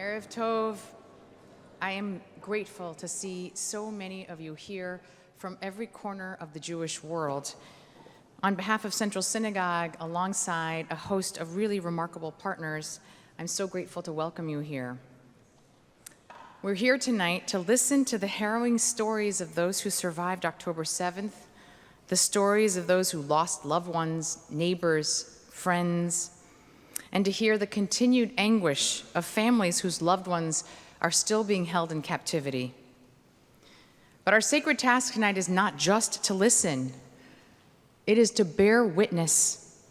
Erev Tov. I am grateful to see so many of you here from every corner of the Jewish world. On behalf of Central Synagogue, alongside a host of really remarkable partners, I'm so grateful to welcome you here. We're here tonight to listen to the harrowing stories of those who survived October 7th, the stories of those who lost loved ones, neighbors, friends, and to hear the continued anguish of families whose loved ones are still being held in captivity. But our sacred task tonight is not just to listen, it is to bear witness.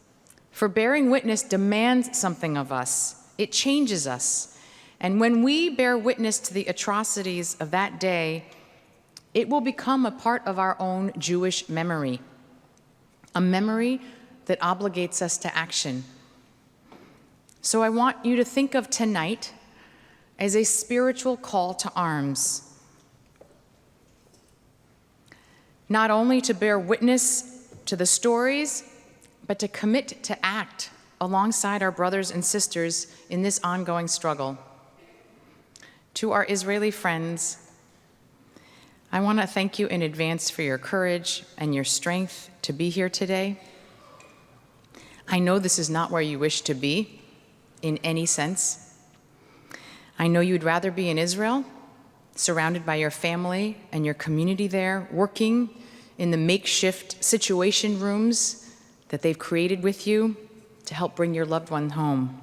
For bearing witness demands something of us. It changes us. And when we bear witness to the atrocities of that day, it will become a part of our own Jewish memory, a memory that obligates us to action. So I want you to think of tonight as a spiritual call to arms. Not only to bear witness to the stories, but to commit to act alongside our brothers and sisters in this ongoing struggle. To our Israeli friends, I want to thank you in advance for your courage and your strength to be here today. I know this is not where you wish to be in any sense. I know you'd rather be in Israel, surrounded by your family and your community there, working in the makeshift situation rooms that they've created with you to help bring your loved one home.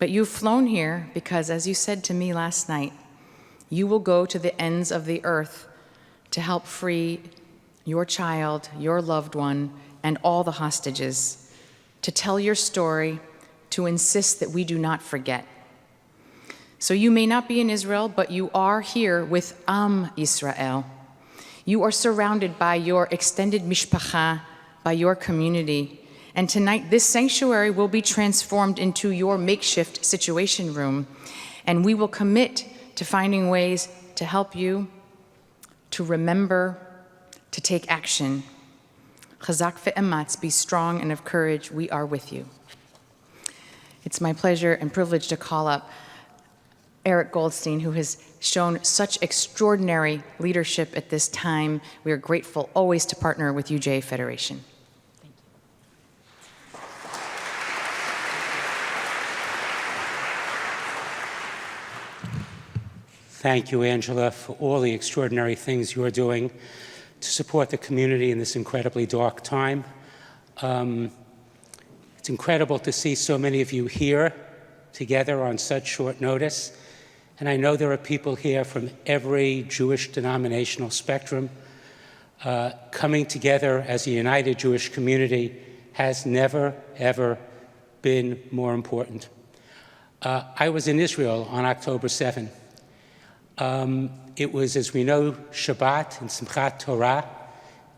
But you've flown here because, as you said to me last night, you will go to the ends of the earth to help free your child, your loved one, and all the hostages, to tell your story, to insist that we do not forget. So you may not be in Israel, but you are here with Am Yisrael. You are surrounded by your extended mishpacha, by your community. And tonight, this sanctuary will be transformed into your makeshift situation room. And we will commit to finding ways to help you, to remember, to take action. Chazak ve'ematz, be strong and of courage. We are with you. It's my pleasure and privilege to call up Eric Goldstein, who has shown such extraordinary leadership at this time. We are grateful always to partner with UJA-Federation. Thank you, Angela, for all the extraordinary things you are doing to support the community in this incredibly dark time. It's incredible to see so many of you here together on such short notice. And I know there are people here from every Jewish denominational spectrum. Coming together as a united Jewish community has never, ever been more important. I was in Israel on October 7th. It was, as we know, Shabbat and Simchat Torah,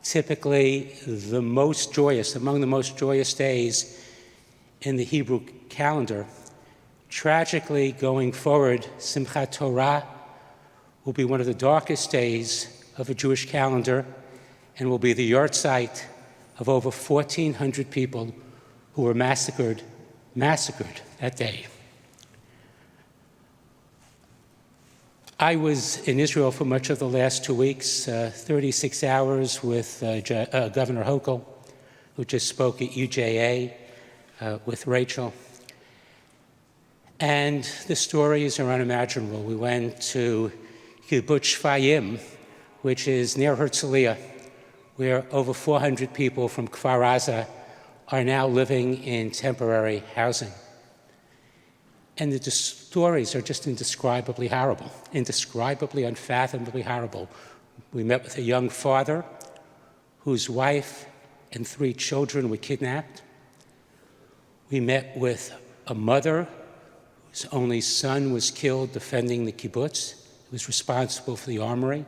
typically the most joyous, among the most joyous days in the Hebrew calendar. Tragically, going forward, Simchat Torah will be one of the darkest days of a Jewish calendar and will be the yahrzeit of over 1,400 people who were massacred that day. I was in Israel for much of the last 2 weeks, 36 hours with Governor Hochul, who just spoke at UJA with Rachel. And the stories are unimaginable. We went to Kibbutz Shfayim, which is near Herzliya, where over 400 people from Kfar Aza are now living in temporary housing. And the stories are just indescribably horrible, indescribably, unfathomably horrible. We met with a young father whose wife and 3 children were kidnapped. We met with a mother whose only son was killed defending the kibbutz. He was responsible for the armory.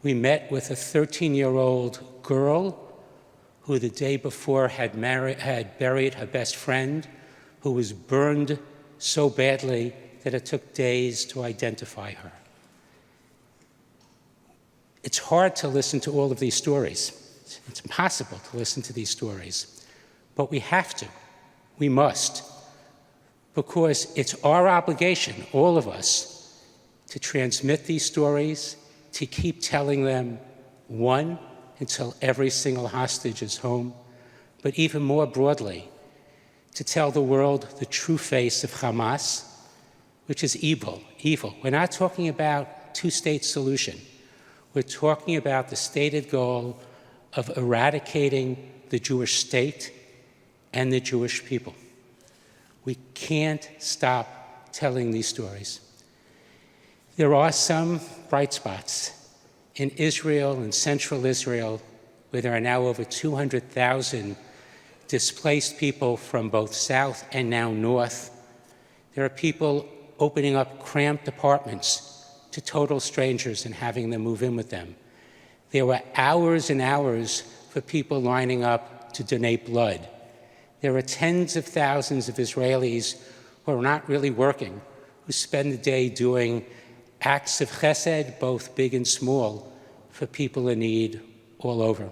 We met with a 13-year-old girl who the day before had buried her best friend, who was burned so badly that it took days to identify her. It's hard to listen to all of these stories. It's impossible to listen to these stories. But we have to. We must. because it's our obligation, all of us, to transmit these stories, to keep telling them, one, until every single hostage is home, but even more broadly, to tell the world the true face of Hamas, which is evil. We're not talking about two-state solution. We're talking about the stated goal of eradicating the Jewish state and the Jewish people. We can't stop telling these stories. There are some bright spots. In Israel, in central Israel, where there are now over 200,000 displaced people from both south and now north, there are people opening up cramped apartments to total strangers and having them move in with them. There were hours and hours for people lining up to donate blood. There are tens of thousands of Israelis who are not really working, who spend the day doing acts of chesed, both big and small, for people in need all over.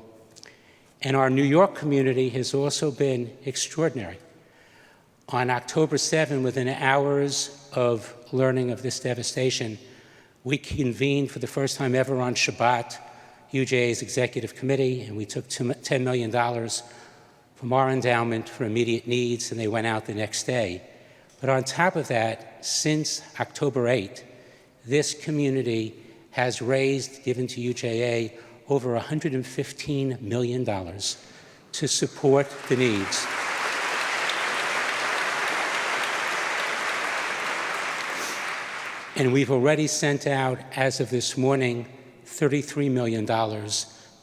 And our New York community has also been extraordinary. On October 7, within hours of learning of this devastation, we convened for the first time ever on Shabbat, UJA's executive committee, and we took $10 million from our endowment for immediate needs, and they went out the next day. But on top of that, since October 8, this community has raised, given to UJA, over $115 million to support the needs. And we've already sent out, as of this morning, $33 million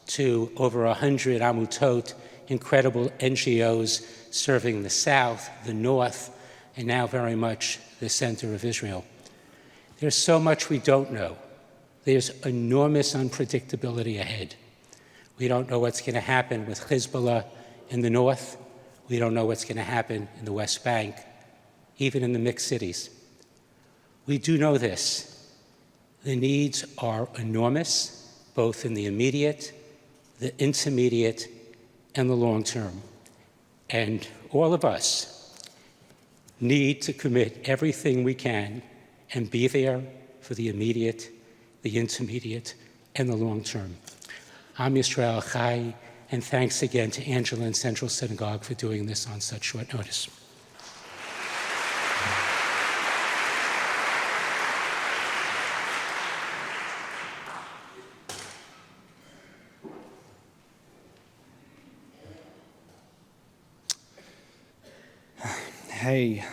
to over 100 amutot, incredible NGOs serving the south, the north, and now very much the center of Israel. There's so much we don't know. There's enormous unpredictability ahead. We don't know what's going to happen with Hezbollah in the north. We don't know what's going to happen in the West Bank, even in the mixed cities. We do know this. The needs are enormous, both in the immediate, the intermediate, and the long term. And all of us need to commit everything we can and be there for the immediate, the intermediate, and the long term. Am Yisrael Chai, and thanks again to Angela and Central Synagogue for doing this on such short notice. Hey,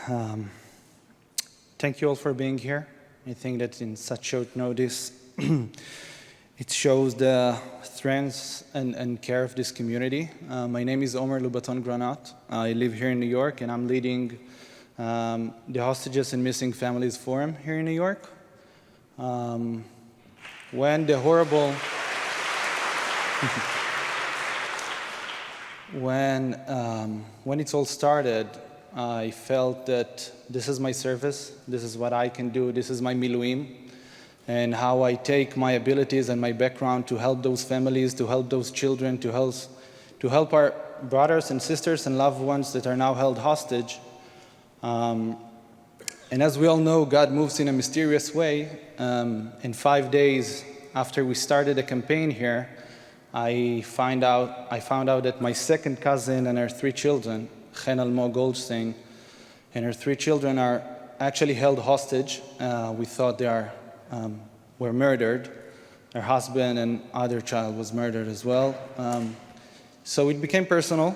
thank you all for being here. I think that in such short notice, it shows the strength and care of this community. My name is Omri Granat. I live here in New York, and I'm leading the Hostages and Missing Families Forum here in New York. When the horrible... when it all started, I felt that this is my service, this is what I can do, this is my miluim, and how I take my abilities and my background to help those families, to help those children, to help our brothers and sisters and loved ones that are now held hostage. And as we all know, God moves in a mysterious way. In 5 days after we started the campaign here, I found out that my second cousin and her 3 children, Chen Almo Goldstein, and her 3 children are actually held hostage. We thought they were murdered. Her husband and other child was murdered as well. So it became personal,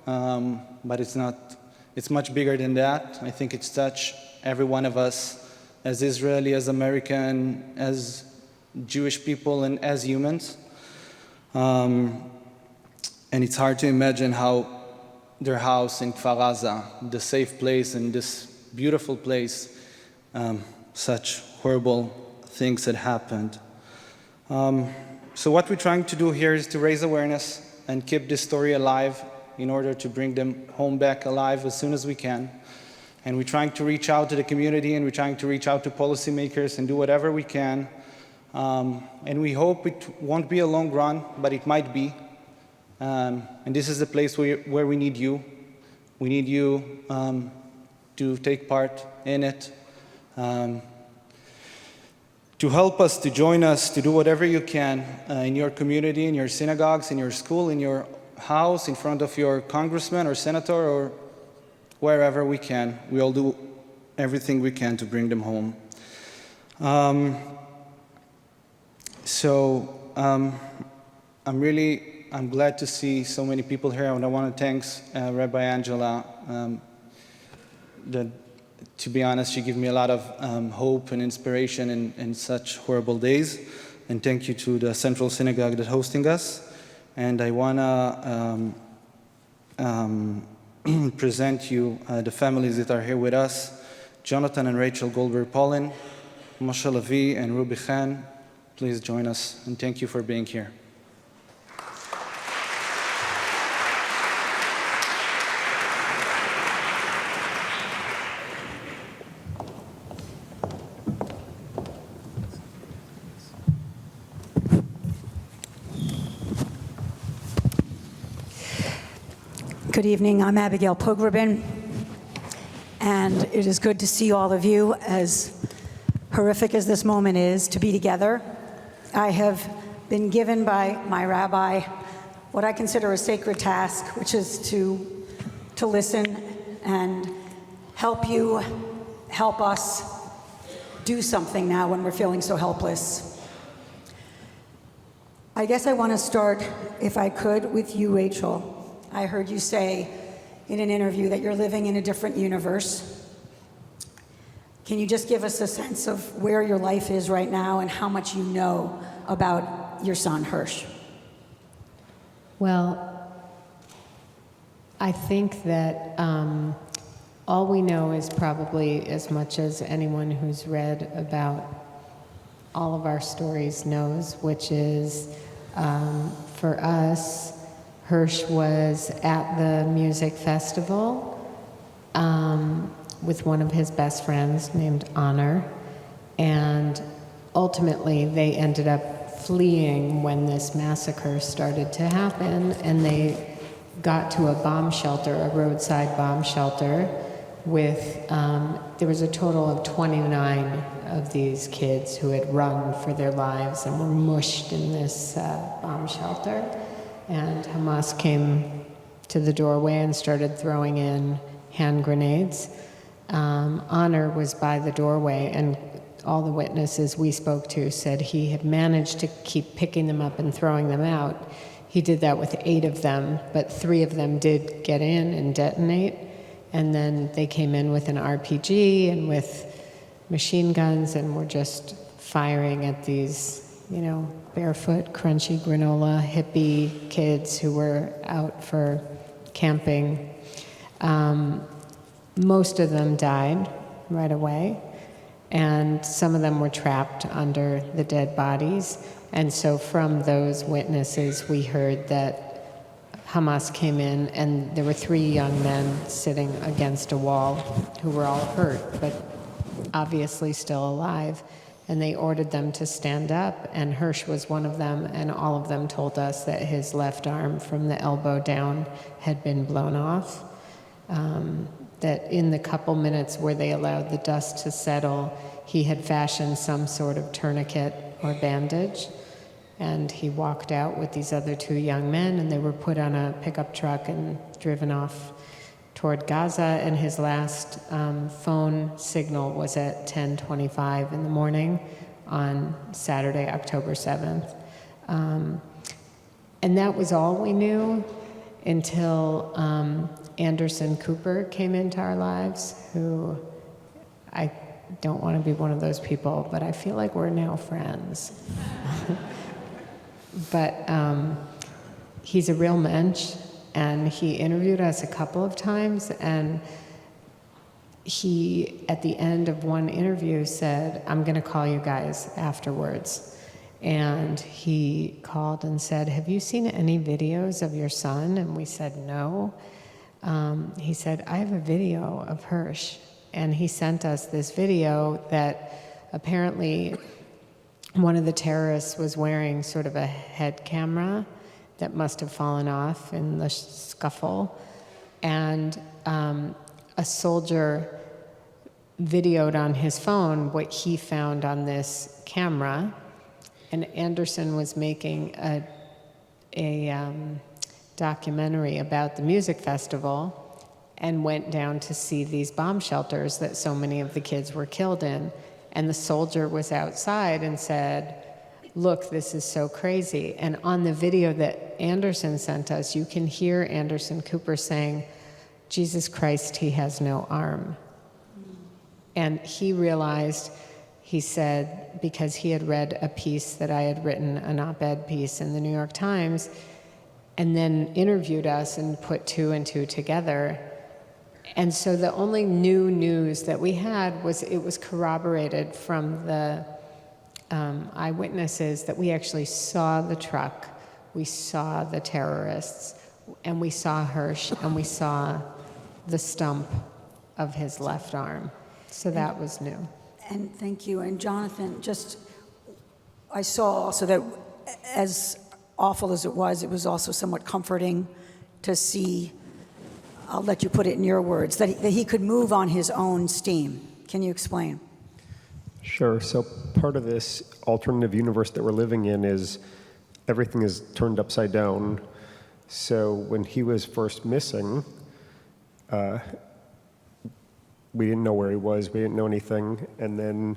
but it's much bigger than that. I think it's touched every one of us as Israeli, as American, as Jewish people, and as humans. And it's hard to imagine how their house in Kfar Aza, the safe place and this beautiful place, such horrible things had happened. So what we're trying to do here is to raise awareness and keep this story alive in order to bring them home back alive as soon as we can. And we're trying to reach out to the community, and we're trying to reach out to policymakers and do whatever we can. And we hope it won't be a long run, but it might be. And this is the place where we need you. We need you to take part in it, to help us, to join us, to do whatever you can in your community, in your synagogues, in your school, in your house, in front of your congressman or senator, or wherever we can. We all do everything we can to bring them home. I'm glad to see so many people here, and I want to thank Rabbi Angela. To be honest, she gave me a lot of hope and inspiration in such horrible days. And thank you to the Central Synagogue that's hosting us. And I want to present you the families that are here with us: Jonathan and Rachel Goldberg-Paulin, Moshe Levi and Ruby Khan. Please join us, and thank you for being here. Good evening, I'm Abigail Pogrobin, and it is good to see all of you. As horrific as this moment is, to be together. I have been given by my rabbi what I consider a sacred task, which is to listen and help you, help us do something now when we're feeling so helpless. I guess I want to start, if I could, with you, Rachel. I heard you say in an interview that you're living in a different universe. Can you just give us a sense of where your life is right now and how much you know about your son, Hirsh? Well, I think that all we know is probably as much as anyone who's read about all of our stories knows, which is, for us, Hirsh was at the music festival with one of his best friends named Honor, and ultimately they ended up fleeing when this massacre started to happen, and they got to a bomb shelter, a roadside bomb shelter, with, there was a total of 29 of these kids who had run for their lives and were mushed in this bomb shelter. And Hamas came to the doorway and started throwing in hand grenades. Honor was by the doorway, and all the witnesses we spoke to said he had managed to keep picking them up and throwing them out. He did that with 8 of them, but 3 of them did get in and detonate. And then they came in with an RPG and with machine guns and were just firing at these, barefoot, crunchy granola, hippie kids who were out for camping. Most of them died right away, and some of them were trapped under the dead bodies. And so from those witnesses, we heard that Hamas came in, and there were 3 young men sitting against a wall who were all hurt, but obviously still alive. And they ordered them to stand up, and Hirsh was one of them, and all of them told us that his left arm from the elbow down had been blown off. That in the couple minutes where they allowed the dust to settle, he had fashioned some sort of tourniquet or bandage, and he walked out with these other 2 young men, and they were put on a pickup truck and driven off toward Gaza, and his last phone signal was at 10:25 in the morning on Saturday, October 7th. And that was all we knew until Anderson Cooper came into our lives, who I don't want to be one of those people, but I feel like we're now friends. But he's a real mensch, and he interviewed us a couple of times, and he, at the end of one interview, said, "I'm going to call you guys afterwards." And he called and said, "Have you seen any videos of your son?" And we said, "No." He said, "I have a video of Hirsh." And he sent us this video that apparently one of the terrorists was wearing sort of a head camera that must have fallen off in the scuffle. And a soldier videoed on his phone what he found on this camera. And Anderson was making a documentary about the music festival and went down to see these bomb shelters that so many of the kids were killed in. And the soldier was outside and said, "Look, this is so crazy." And on the video that Anderson sent us, you can hear Anderson Cooper saying, "Jesus Christ, he has no arm." And he realized, he said, because he had read a piece that I had written, an op-ed piece in the New York Times, and then interviewed us and put two and two together. And so the only new news that we had was it was corroborated from the eyewitnesses that we actually saw the truck, we saw the terrorists, and we saw Hirsh, and we saw the stump of his left arm. So that was new. And thank you. And Jonathan, I saw also that as awful as it was also somewhat comforting to see, I'll let you put it in your words, that he could move on his own steam. Can you explain? Sure. So part of this alternative universe that we're living in is everything is turned upside down. So when he was first missing, we didn't know where he was. We didn't know anything. And then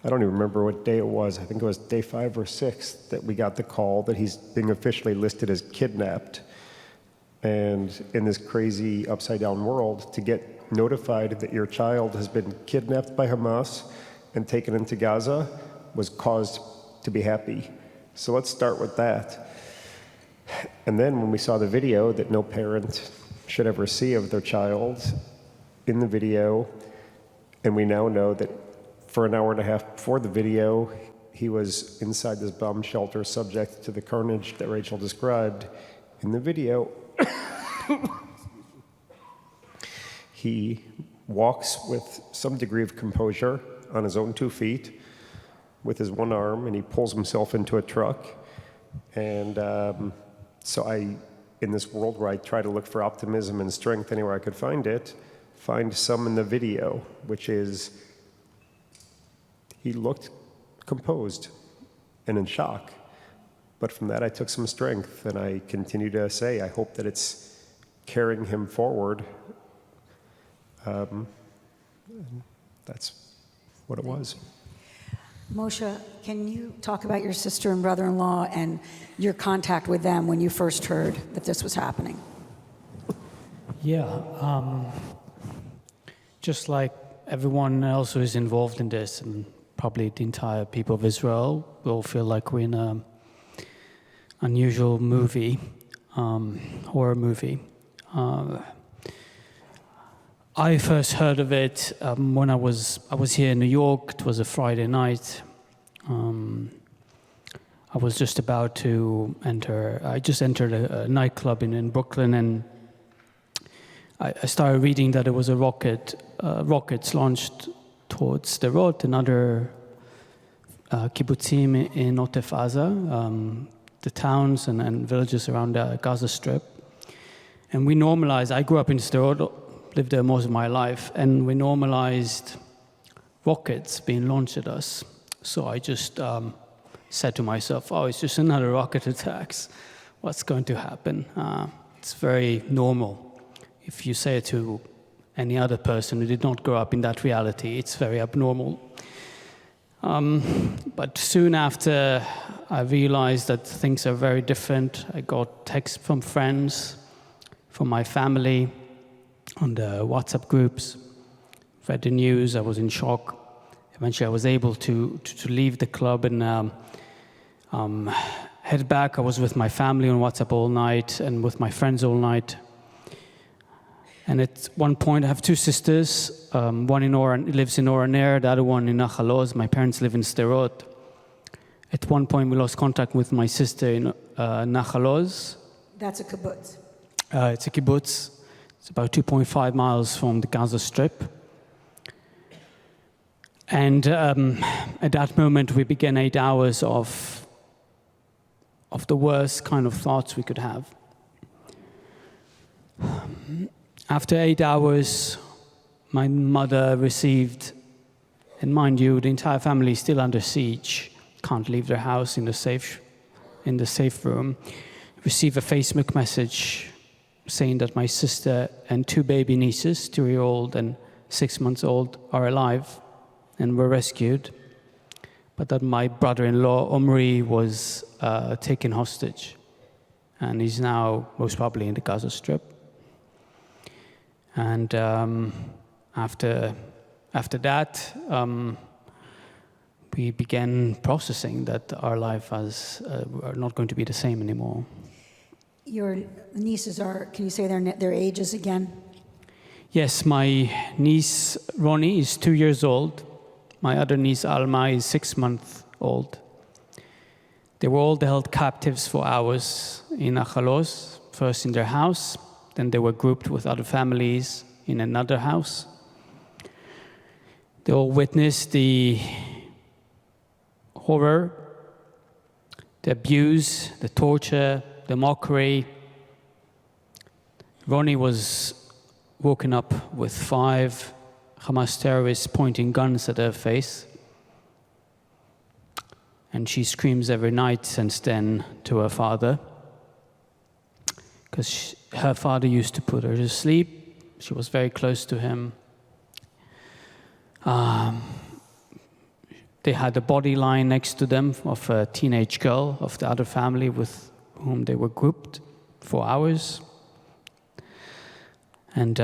I don't even remember what day it was. I think it was day 5 or 6 that we got the call that he's being officially listed as kidnapped. And in this crazy upside down world, to get notified that your child has been kidnapped by Hamas and taken into Gaza was cause to be happy. So let's start with that. And then when we saw the video that no parent should ever see of their child in the video, and we now know that for an hour and a half before the video, he was inside this bomb shelter subject to the carnage that Rachel described in the video. He walks with some degree of composure on his own 2 feet with his one arm, and he pulls himself into a truck. And so I, in this world where I try to look for optimism and strength anywhere I could find it, find some in the video, which is he looked composed and in shock. But from that I took some strength, and I continue to say, I hope that it's carrying him forward. That's what it was. Moshe, can you talk about your sister and brother-in-law and your contact with them when you first heard that this was happening? Yeah, just like everyone else who is involved in this, and probably the entire people of Israel, we all feel like we're in an unusual movie, horror movie. I first heard of it when I was here in New York. It was a Friday night. I was just about to enter. I just entered a nightclub in Brooklyn, and I started reading that there was a rockets launched towards Sderot and other kibbutzim in Otef Aza, the towns and villages around the Gaza Strip. And we normalized. I grew up in Sderot, lived there most of my life, and we normalized rockets being launched at us. So I just said to myself, oh, it's just another rocket attacks. What's going to happen? It's very normal. If you say it to any other person who did not grow up in that reality, it's very abnormal. But soon after, I realized that things are very different. I got texts from friends, from my family, on the WhatsApp groups, read the news. I was in shock. Eventually, I was able to leave the club and head back. I was with my family on WhatsApp all night and with my friends all night. And at one point, I have 2 sisters. One lives in Oran Air, the other one in Nachal Oz. My parents live in Sderot. At one point, we lost contact with my sister in Nachal Oz. That's a kibbutz. It's a kibbutz. It's about 2.5 miles from the Gaza Strip. And at that moment, we began 8 hours of the worst kind of thoughts we could have. After 8 hours, my mother received, and mind you, the entire family is still under siege, can't leave their house in the safe room, received a Facebook message saying that my sister and 2 baby nieces, 2-year-old and 6 months old, are alive and were rescued, but that my brother-in-law, Omri, was taken hostage, and he's now most probably in the Gaza Strip. And after that, we began processing that our life are not going to be the same anymore. Your nieces are, can you say their ages again? Yes, my niece Ronnie is 2 years old. My other niece Alma is 6 months old. They were all held captives for hours in Achalos, first in their house, then they were grouped with other families in another house. They all witnessed the horror, the abuse, the torture, the mockery. Ronnie was woken up with 5 Hamas terrorists pointing guns at her face. And she screams every night since then to her father, because her father used to put her to sleep. She was very close to him. They had a body lying next to them of a teenage girl of the other family with whom they were grouped for hours. And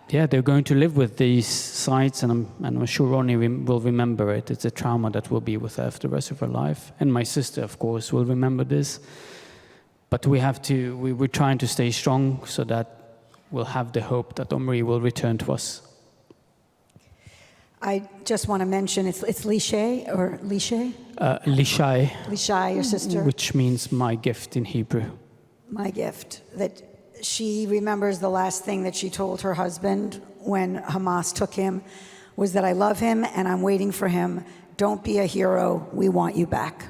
they're going to live with these sights, and I'm sure Ronnie will remember it. It's a trauma that will be with her for the rest of her life. And my sister, of course, will remember this. But we're trying to stay strong so that we'll have the hope that Omri will return to us. I just want to mention, it's Lishay, or Lishay? Lishai. Lishai, your sister. Which means my gift in Hebrew. My gift, that she remembers the last thing that she told her husband when Hamas took him was that I love him and I'm waiting for him. Don't be a hero. We want you back.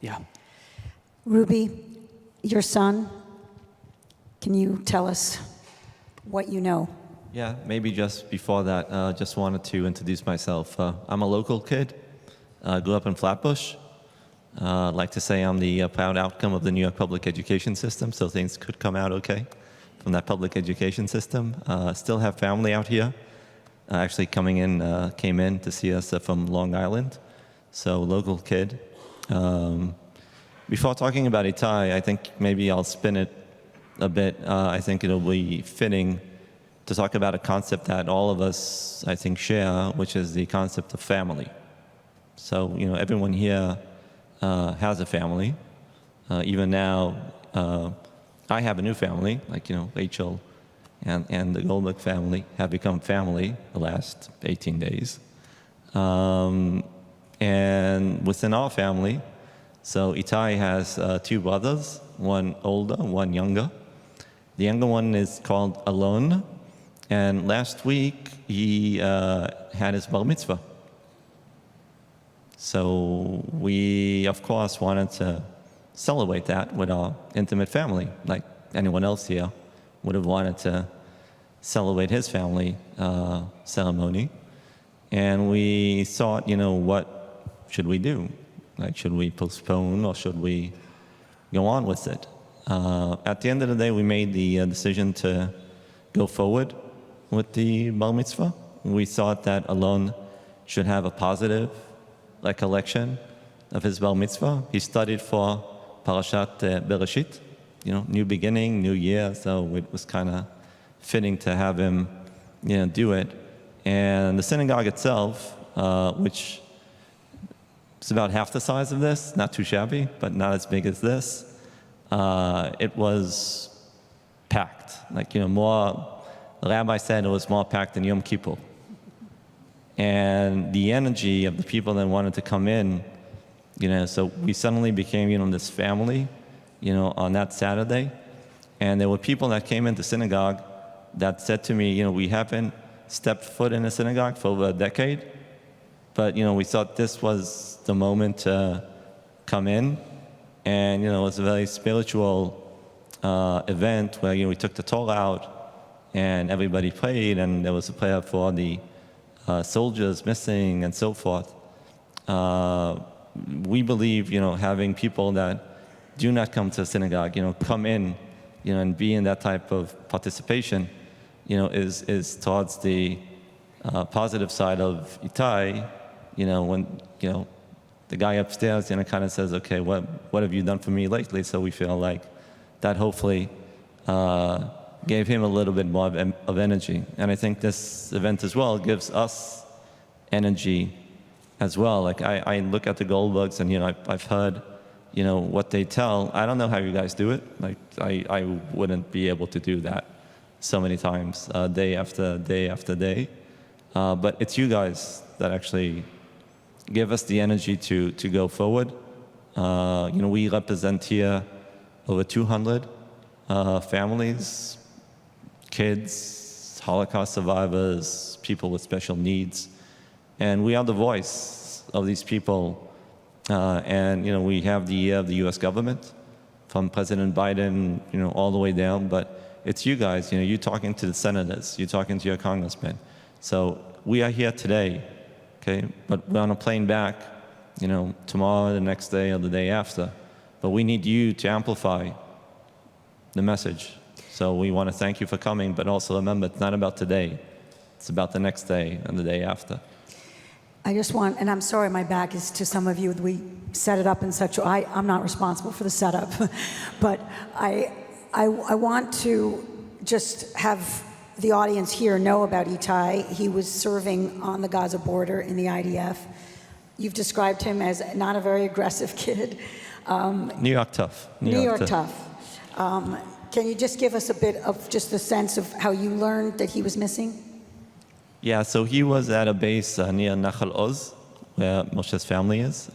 Yeah. Ruby, your son, can you tell us what you know? Yeah, maybe just before that, just wanted to introduce myself. I'm a local kid, grew up in Flatbush. I'd like to say I'm the proud outcome of the New York public education system, so things could come out okay from that public education system. Still have family out here. Actually came in to see us from Long Island, so local kid. Before talking about Itai, I think maybe I'll spin it a bit. I think it'll be fitting to talk about a concept that all of us, I think, share, which is the concept of family. So, everyone here has a family. Even now, I have a new family, like, Rachel and the Goldberg family have become family the last 18 days. And within our family, so Itai has 2 brothers, one older, one younger. The younger one is called Alon, and last week he had his bar mitzvah. So we, of course, wanted to celebrate that with our intimate family, like anyone else here would have wanted to celebrate his family ceremony. And we thought, what should we do? Like, should we postpone or should we go on with it? At the end of the day, we made the decision to go forward with the bar mitzvah. We thought that Alon should have a positive recollection of his bar mitzvah. He studied for Parashat Bereshit, new beginning, new year, so it was kind of fitting to have him, do it. And the synagogue itself, which is about half the size of this, not too shabby, but not as big as this, it was packed. The rabbi said it was more packed than Yom Kippur. And the energy of the people that wanted to come in, so we suddenly became, this family, on that Saturday. And there were people that came into synagogue that said to me, we haven't stepped foot in a synagogue for over a decade, but, we thought this was the moment to come in. And, it was a very spiritual event where, we took the Torah out and everybody prayed, and there was a prayer for the soldiers missing and so forth. We believe, having people that do not come to synagogue, come in, and be in that type of participation, is towards the positive side of Itai, when, the guy upstairs, kind of says, okay, what have you done for me lately? So we feel like that hopefully gave him a little bit more of energy. And I think this event as well gives us energy as well. Like I look at the Goldbergs and, I've heard, what they tell. I don't know how you guys do it. Like I wouldn't be able to do that so many times, day after day after day. But it's you guys that actually give us the energy to go forward. We represent here over 200 families, kids, Holocaust survivors, people with special needs. And we are the voice of these people. And we have the ear of the U.S. government, from President Biden, all the way down. But it's you guys, you're talking to the senators, you're talking to your congressmen. So we are here today, okay? But we're on a plane back, tomorrow, the next day, or the day after. But we need you to amplify the message. So we want to thank you for coming, but also remember, it's not about today. It's about the next day and the day after. I just want, and I'm sorry my back is to some of you, we set it up in such a, I'm not responsible for the setup, but I want to just have the audience here know about Itai. He was serving on the Gaza border in the IDF. You've described him as not a very aggressive kid. New York tough. New York tough. Can you just give us a bit of just a sense of how you learned that he was missing? Yeah, so he was at a base near Nachal Oz, where Moshe's family is.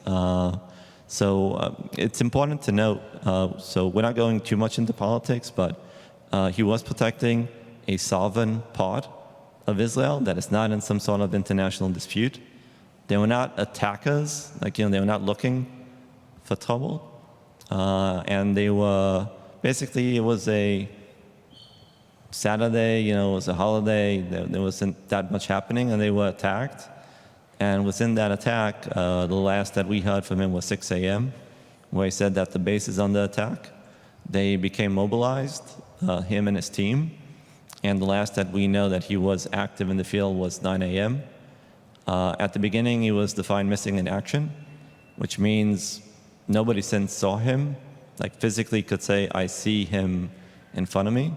It's important to note, so we're not going too much into politics, but he was protecting a sovereign part of Israel that is not in some sort of international dispute. They were not attackers, they were not looking for trouble. And they were, basically it was a Saturday, it was a holiday, there wasn't that much happening, and they were attacked. And within that attack, the last that we heard from him was 6 a.m., where he said that the base is under attack. They became mobilized, him and his team. And the last that we know that he was active in the field was 9 a.m. At the beginning, he was defined missing in action, which means nobody since saw him, physically could say, I see him in front of me.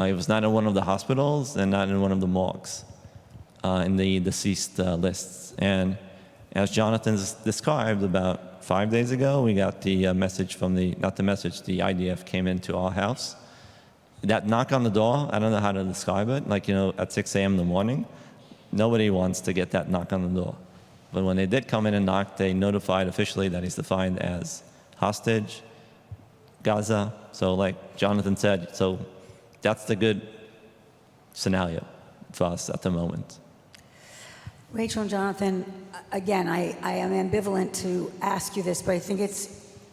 He was not in one of the hospitals and not in one of the morgues in the deceased lists. And as Jonathan described, about 5 days ago, we got the message from the IDF came into our house. That knock on the door, I don't know how to describe it, at 6 a.m. in the morning, nobody wants to get that knock on the door. But when they did come in and knock, they notified officially that he's defined as hostage, Gaza. So like Jonathan said, so that's the good scenario for us at the moment. Rachel and Jonathan, again, I am ambivalent to ask you this, but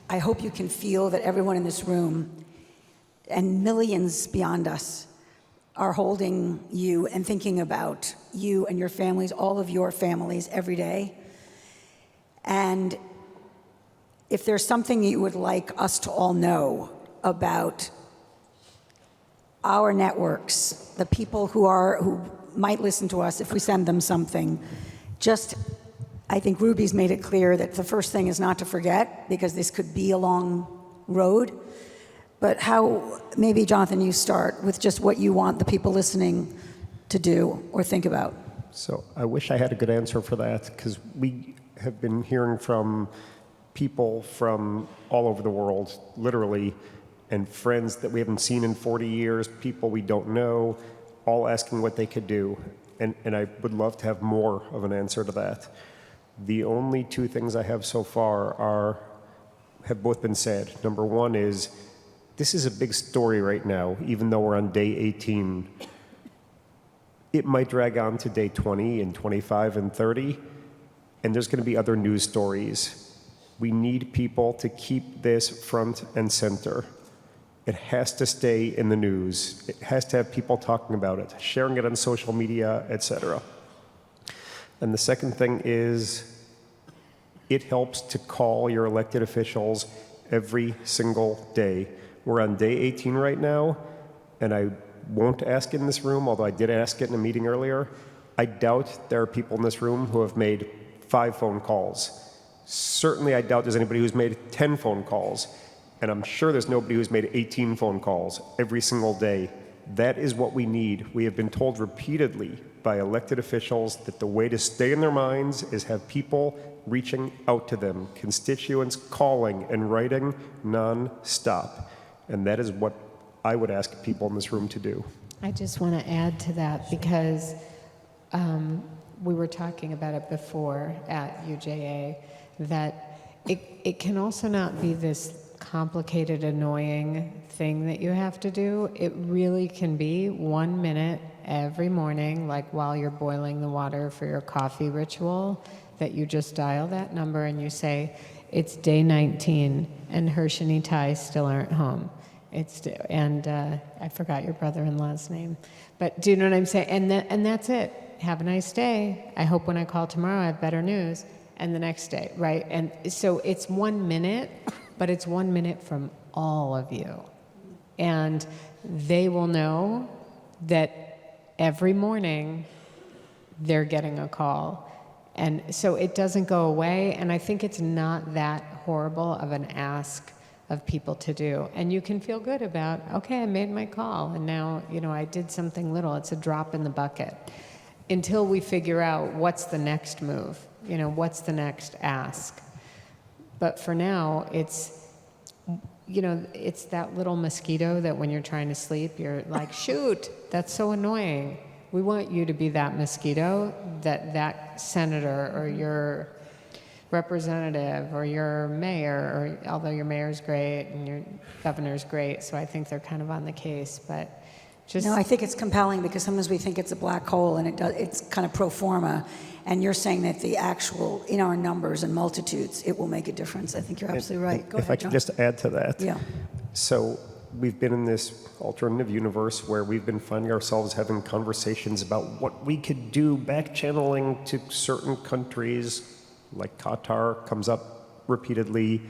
I hope you can feel that everyone in this room and millions beyond us are holding you and thinking about you and your families, all of your families every day. And if there's something you would like us to all know about our networks, the people who might listen to us if we send them something, I think Ruby's made it clear that the first thing is not to forget, because this could be a long road. But maybe Jonathan, you start with just what you want the people listening to do or think about. So I wish I had a good answer for that, because we have been hearing from people from all over the world, literally, and friends that we haven't seen in 40 years, people we don't know, all asking what they could do. And I would love to have more of an answer to that. The only two things I have so far have both been said. Number one is, this is a big story right now, even though we're on day 18. It might drag on to day 20 and 25 and 30, and there's going to be other news stories. We need people to keep this front and center. It has to stay in the news. It has to have people talking about it, sharing it on social media, etc. And the second thing is, it helps to call your elected officials every single day. We're on day 18 right now, and I won't ask it in this room, although I did ask it in a meeting earlier. I doubt there are people in this room who have made 5 phone calls. Certainly, I doubt there's anybody who's made 10 phone calls. And I'm sure there's nobody who's made 18 phone calls every single day. That is what we need. We have been told repeatedly by elected officials that the way to stay in their minds is have people reaching out to them, constituents calling and writing non-stop. And that is what I would ask people in this room to do. I just want to add to that because we were talking about it before at UJA, that it can also not be this complicated, annoying thing that you have to do. It really can be 1 minute every morning, like while you're boiling the water for your coffee ritual, that you just dial that number and you say, it's day 19 and Hirsh and Itai still aren't home. I forgot your brother-in-law's name. But do you know what I'm saying? And that's it. Have a nice day. I hope when I call tomorrow I have better news. And the next day, right? And so it's 1 minute, but it's 1 minute from all of you. And they will know that every morning they're getting a call. And so it doesn't go away, and I think it's not that horrible of an ask of people to do. And you can feel good about, okay, I made my call, and now, I did something little. It's a drop in the bucket. Until we figure out what's the next move, what's the next ask. But for now, it's that little mosquito that when you're trying to sleep, you're like, shoot, that's so annoying. We want you to be that mosquito that senator or your representative or your mayor, or although your mayor's great and your governor's great, so I think they're kind of on the case, but just... No, I think it's compelling because sometimes we think it's a black hole and it's kind of pro forma, and you're saying that the actual, in our numbers and multitudes, it will make a difference. I think you're absolutely right. Go ahead, if I could just add to that. Yeah. So we've been in this alternative universe where we've been finding ourselves having conversations about what we could do, back channeling to certain countries, like Qatar comes up repeatedly.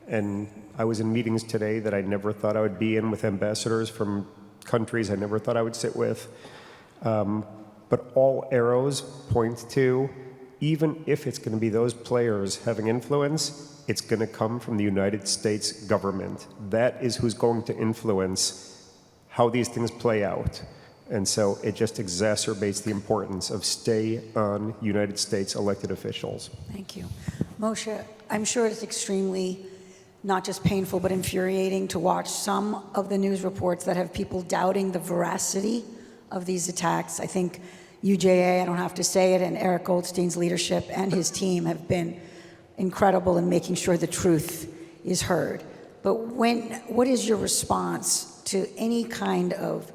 And I was in meetings today that I never thought I would be in with ambassadors from countries I never thought I would sit with. But all arrows point to, even if it's going to be those players having influence, it's going to come from the United States government. That is who's going to influence how these things play out. And so it just exacerbates the importance of stay on United States elected officials. Thank you. Moshe, I'm sure it's extremely not just painful but infuriating to watch some of the news reports that have people doubting the veracity of these attacks. I think UJA, I don't have to say it, and Eric Goldstein's leadership and his team have been incredible in making sure the truth is heard. But what is your response to any kind of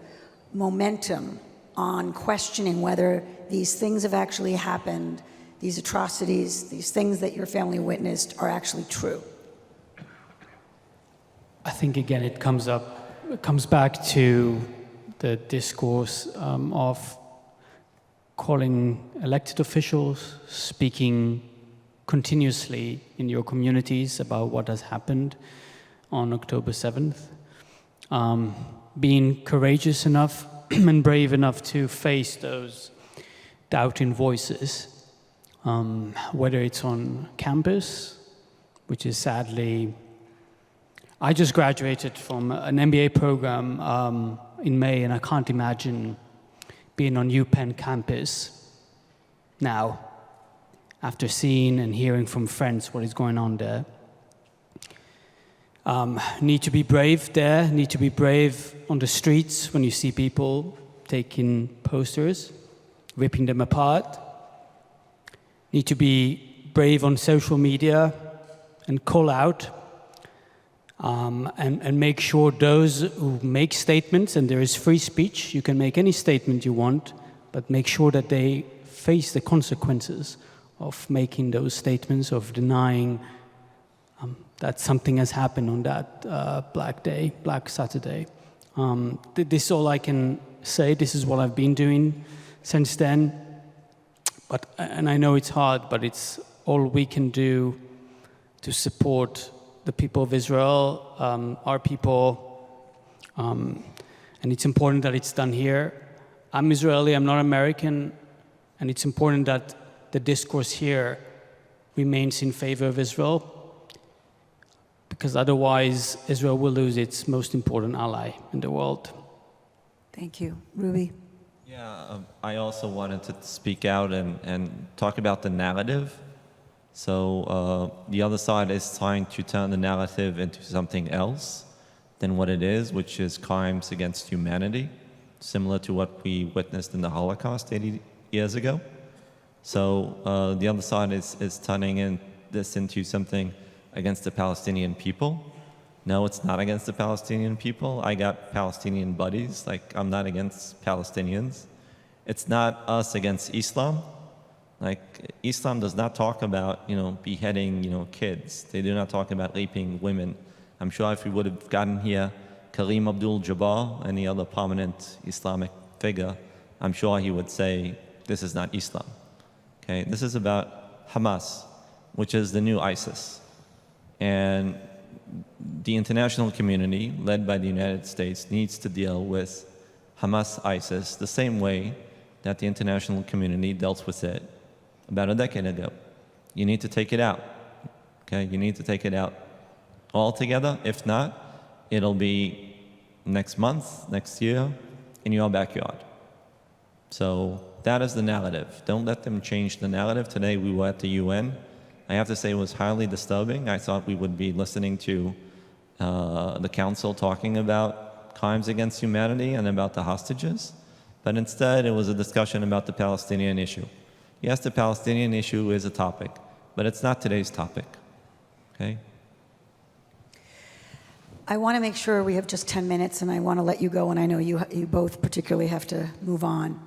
momentum on questioning whether these things have actually happened, these atrocities, these things that your family witnessed are actually true? I think, again, it comes back to the discourse of calling elected officials, speaking continuously in your communities about what has happened on October 7th, being courageous enough and brave enough to face those doubting voices, whether it's on campus, which is sadly... I just graduated from an MBA program in May, and I can't imagine being on UPenn campus now, after seeing and hearing from friends what is going on there. Need to be brave there, need to be brave on the streets when you see people taking posters, ripping them apart. Need to be brave on social media and call out and make sure those who make statements, and there is free speech, you can make any statement you want, but make sure that they face the consequences of making those statements, of denying that something has happened on that Black Day, Black Saturday. This is all I can say. This is what I've been doing since then. And I know it's hard, but it's all we can do to support the people of Israel, our people, and it's important that it's done here. I'm Israeli, I'm not American, and it's important that the discourse here remains in favor of Israel, because otherwise Israel will lose its most important ally in the world. Thank you. Ruby? Yeah, I also wanted to speak out and talk about the narrative. So the other side is trying to turn the narrative into something else than what it is, which is crimes against humanity, similar to what we witnessed in the Holocaust 80 years ago. So the other side is turning this into something against the Palestinian people. No, it's not against the Palestinian people. I got Palestinian buddies. Like, I'm not against Palestinians. It's not us against Islam. Like, Islam does not talk about, beheading, kids. They do not talk about raping women. I'm sure if we would have gotten here Kareem Abdul-Jabbar, any other prominent Islamic figure, I'm sure he would say, this is not Islam. Okay, this is about Hamas, which is the new ISIS. And the international community, led by the United States, needs to deal with Hamas, ISIS, the same way that the international community dealt with it about a decade ago. You need to take it out. Okay, you need to take it out altogether. If not, it'll be next month, next year, in your backyard. So that is the narrative. Don't let them change the narrative. Today we were at the UN. I have to say it was highly disturbing. I thought we would be listening to the council talking about crimes against humanity and about the hostages, but instead it was a discussion about the Palestinian issue. Yes, the Palestinian issue is a topic, but it's not today's topic, okay? I want to make sure we have just 10 minutes, and I want to let you go, and I know you both particularly have to move on.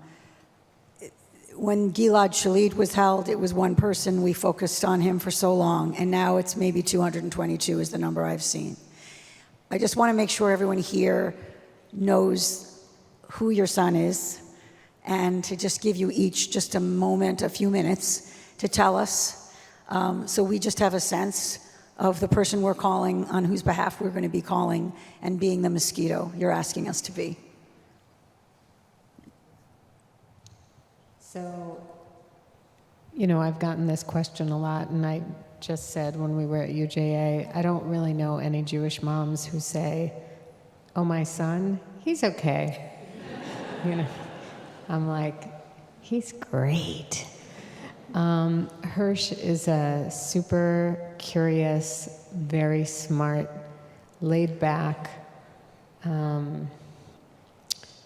When Gilad Shalit was held, it was one person. We focused on him for so long, and now it's maybe 222 is the number I've seen. I just want to make sure everyone here knows who your son is, and to just give you each just a moment, a few minutes, to tell us, so we just have a sense of the person we're calling, on whose behalf we're going to be calling, and being the mosquito you're asking us to be. So, I've gotten this question a lot, and I just said when we were at UJA, I don't really know any Jewish moms who say, oh, my son, he's okay. I'm like, he's great. Hirsh is a super curious, very smart, laid back,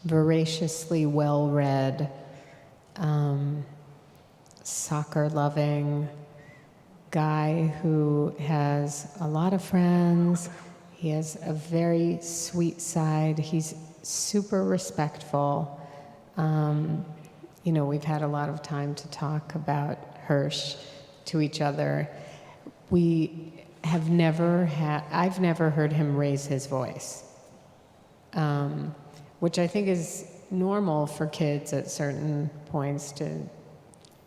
voraciously well-read, soccer-loving guy who has a lot of friends. He has a very sweet side. He's super respectful. We've had a lot of time to talk about Hirsh to each other. I've never heard him raise his voice, which I think is normal for kids at certain points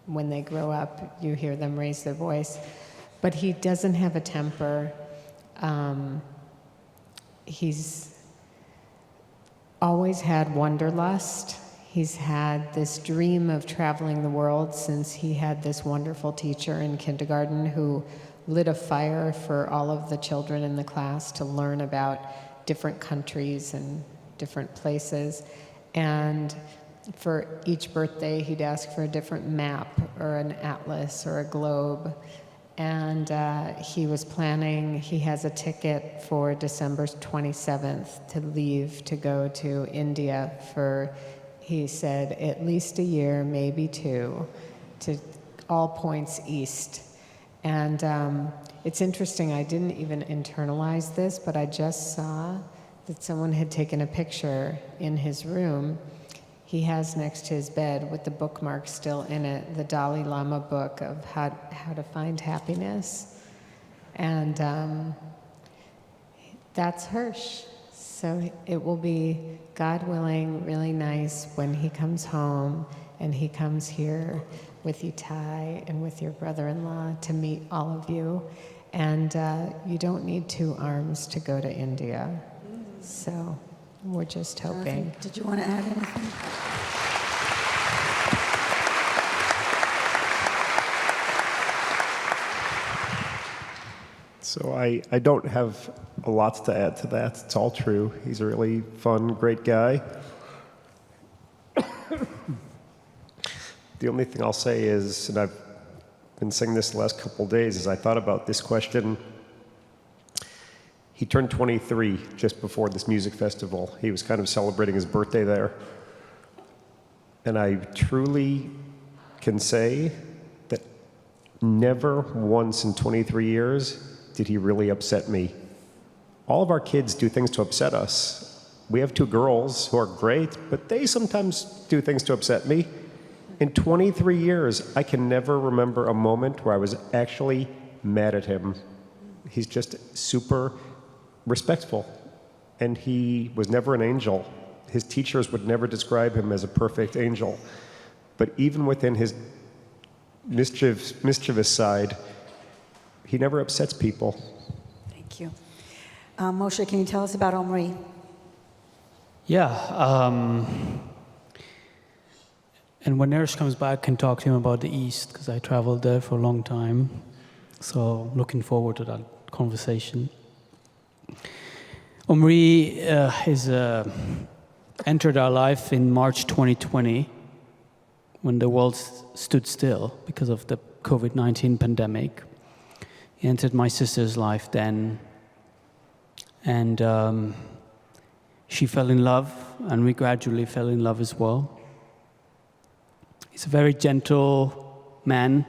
when they grow up, you hear them raise their voice. But he doesn't have a temper. He's always had wanderlust. He's had this dream of traveling the world since he had this wonderful teacher in kindergarten who lit a fire for all of the children in the class to learn about different countries and different places. And for each birthday, he'd ask for a different map or an atlas or a globe. And he was planning, he has a ticket for December 27th to leave to go to India for, he said, at least a year, maybe two, to all points east. And it's interesting, I didn't even internalize this, but I just saw that someone had taken a picture in his room. He has next to his bed, with the bookmark still in it, the Dalai Lama book of how to find happiness. And that's Hirsh. So it will be, God willing, really nice when he comes home and he comes here with Itai and with your brother-in-law to meet all of you. And you don't need 2 arms to go to India. So we're just hoping. Jonathan, did you want to add anything? So I don't have a lot to add to that. It's all true. He's a really fun, great guy. The only thing I'll say is, and I've been saying this the last couple of days, is I thought about this question. He turned 23 just before this music festival. He was kind of celebrating his birthday there. And I truly can say that never once in 23 years did he really upset me. All of our kids do things to upset us. We have 2 girls who are great, but they sometimes do things to upset me. In 23 years, I can never remember a moment where I was actually mad at him. He's just super respectful, and he was never an angel. His teachers would never describe him as a perfect angel. But even within his mischievous side, he never upsets people. Thank you. Moshe, can you tell us about Omri? Yeah. And when Hirsh comes back, I can talk to him about the East, because I traveled there for a long time. So looking forward to that conversation. Omri entered our life in March 2020, when the world stood still because of the COVID-19 pandemic. He entered my sister's life then, and she fell in love, and we gradually fell in love as well. He's a very gentle man.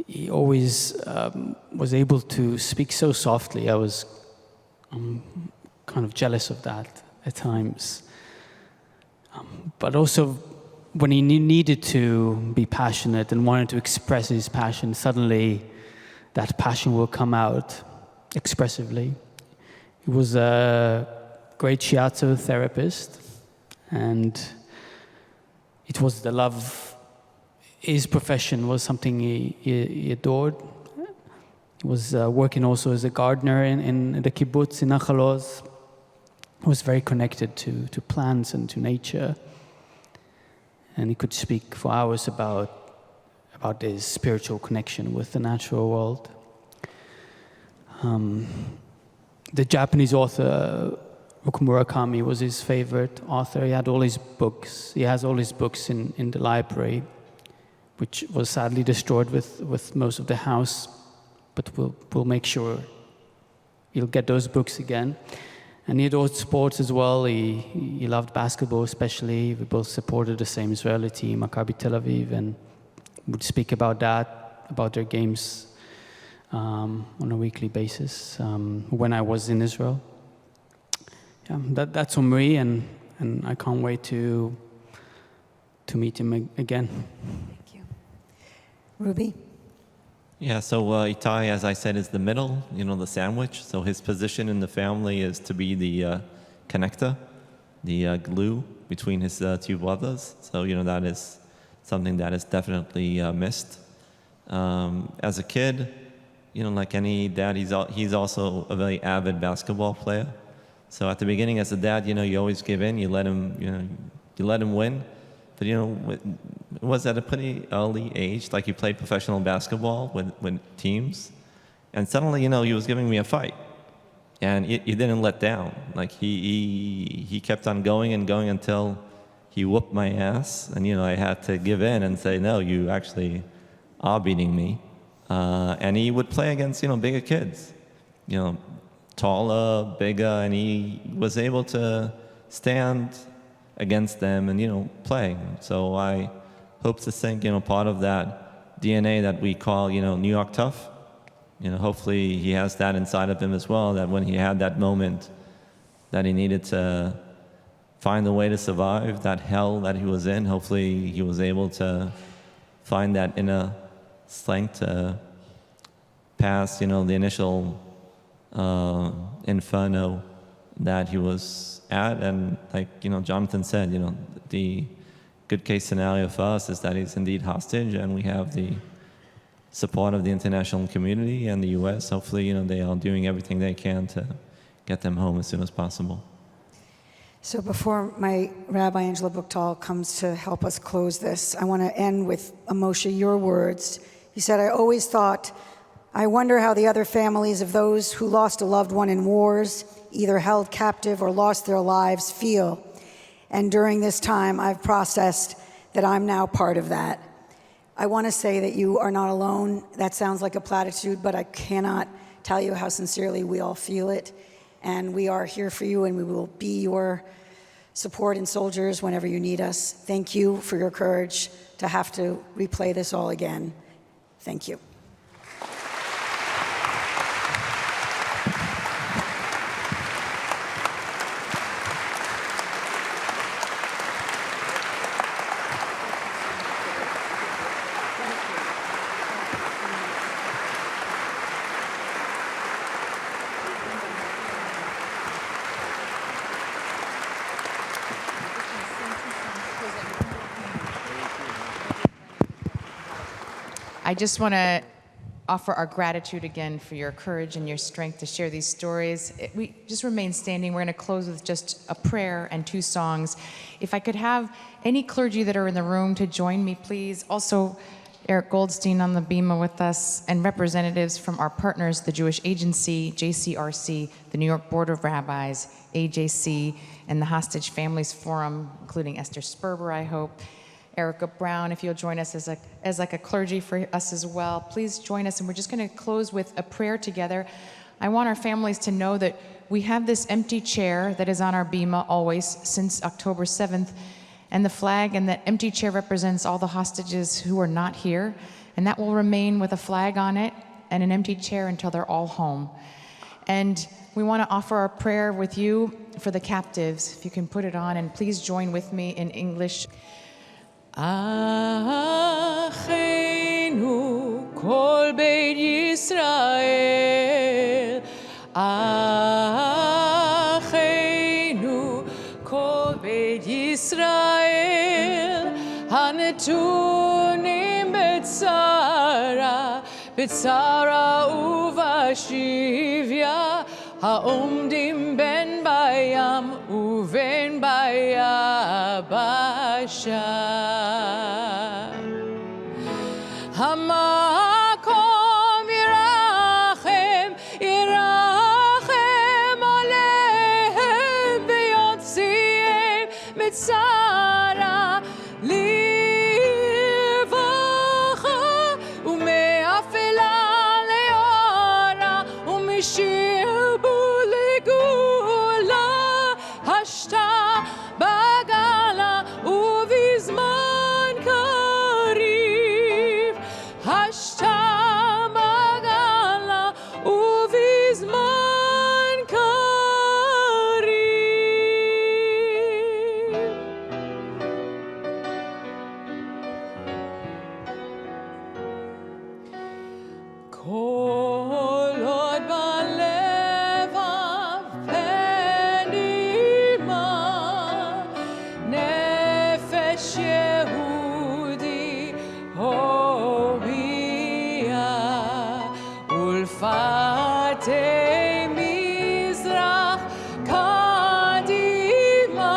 He always was able to speak so softly. I was kind of jealous of that at times. But also, when he needed to be passionate and wanted to express his passion, suddenly that passion will come out expressively. He was a great shiatsu therapist, and it was the love. His profession was something he adored. He was working also as a gardener in the kibbutz in Nachal Oz. He was very connected to plants and to nature. And he could speak for hours about his spiritual connection with the natural world. The Japanese author Haruki Murakami was his favorite author. He had all his books. He has all his books in the library, which was sadly destroyed with most of the house. But we'll make sure he'll get those books again. And he adored sports as well. He loved basketball especially. We both supported the same Israeli team, Maccabi Tel Aviv, and would speak about that, about their games on a weekly basis when I was in Israel. Yeah, that's Omri, and I can't wait to meet him again. Thank you. Ruby? Yeah, so Itai, as I said, is the middle, the sandwich. So his position in the family is to be the connector, the glue between his 2 brothers. So, that is something that is definitely missed. As a kid, like any dad, he's also a very avid basketball player. So at the beginning, as a dad, you always give in, you let him win. But it was at a pretty early age, like he played professional basketball with teams, and suddenly, he was giving me a fight, and he didn't let down. Like he kept on going and going until he whooped my ass, and I had to give in and say, no, you actually are beating me. And he would play against bigger kids, taller, bigger, and he was able to stand against them and play. So I hope to think part of that DNA that we call New York tough, hopefully he has that inside of him as well, that when he had that moment that he needed to find a way to survive that hell that he was in, hopefully he was able to find that inner strength to past, the initial inferno that he was at. And like, Jonathan said, the good case scenario for us is that he's indeed hostage, and we have the support of the international community and the U.S. Hopefully, they are doing everything they can to get them home as soon as possible. So before my Rabbi Angela Buchtal comes to help us close this, I want to end with, Moshe, your words. You said, I always thought, I wonder how the other families of those who lost a loved one in wars, either held captive or lost their lives, feel. And during this time, I've processed that I'm now part of that. I want to say that you are not alone. That sounds like a platitude, but I cannot tell you how sincerely we all feel it. And we are here for you, and we will be your support and soldiers whenever you need us. Thank you for your courage to have to replay this all again. Thank you. I just want to offer our gratitude again for your courage and your strength to share these stories. We just remain standing. We're going to close with just a prayer and 2 songs. If I could have any clergy that are in the room to join me, please. Also, Eric Goldstein on the bima with us, and representatives from our partners, the Jewish Agency, JCRC, the New York Board of Rabbis, AJC, and the Hostage Families Forum, including Esther Sperber, I hope. Erica Brown, if you'll join us as like a clergy for us as well. Please join us, and we're just going to close with a prayer together. I want our families to know that we have this empty chair that is on our bima always since October 7th, and the flag and the empty chair represents all the hostages who are not here, and that will remain with a flag on it and an empty chair until they're all home. And we want to offer our prayer with you for the captives. If you can put it on, and please join with me in English. Achenu kol beit Yisrael, Achenu kol beit Yisrael, hanetunim b'tzara uvashivya, haomdim ben bayam uven bayabasha. Hamakom yirachem, yirachem alehem, v'yotzihem mitzara livacha, ume'afela leora, umishirbu legula, hashta bagala uvizman kariv, hashta bagala uvizman kariv. Kol od balevav penima, nefesh Yehudi homiya, ulfatei mizrach kadima,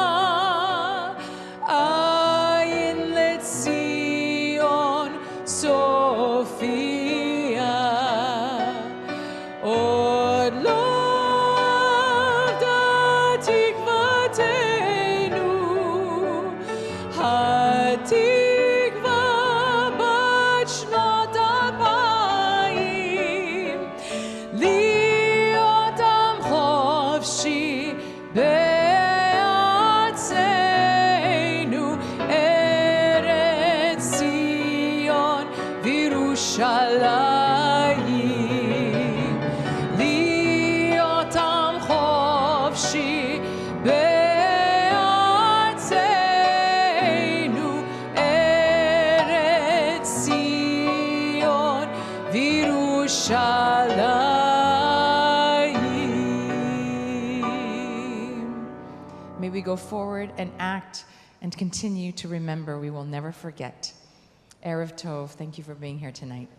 ayin letzion Sophia. Od lo avda tikvatenu, hatikva bat shnot alpayim, liot am chofshi be'atzenu, Eretz Zion v'Yerushalayim, liot am chofshi be'atzenu, Eretz Zion v'Yerushalayim. Yerushalayim. May we go forward and act and continue to remember. We will never forget. Erev Tov, thank you for being here tonight.